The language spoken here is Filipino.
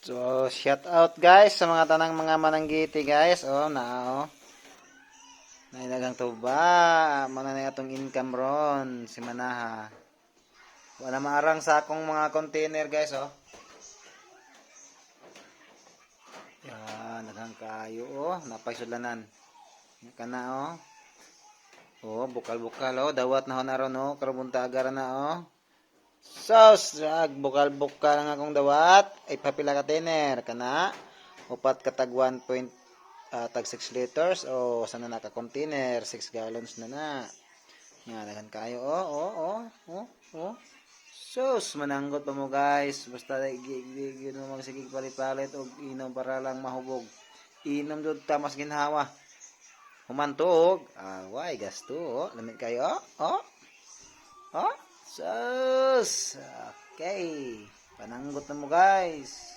So, shout out guys sa mga tanang mga mananggiti guys. Oh. Nailagang tuba. Mana na itong income ron. Si Manaha. Wala maarang sa akong mga container guys, oh. Yan, naghang kayo, oh. Napaisulanan. Yan ka na, oh. Oh, bukal-bukal, oh. Dawat na ho na ron, oh. Karabunta agara na, oh. Sos, bukal-bukal ang akong dawat. Ay, papila ka tiner. Kana, upat katag 1 point, tag 6 liters. O, sana naka-container. 6 gallons na. Nga, nagan kayo. Oh. Sus, mananggot pa mo guys. Basta gigigil mo magsigig palit-palit o inom para lang mahubog. Inom doon tamas ginhawa. Humantog. Away, gasto. Lamit kayo. Oh. Sus. Okay. Pananggot na mo guys.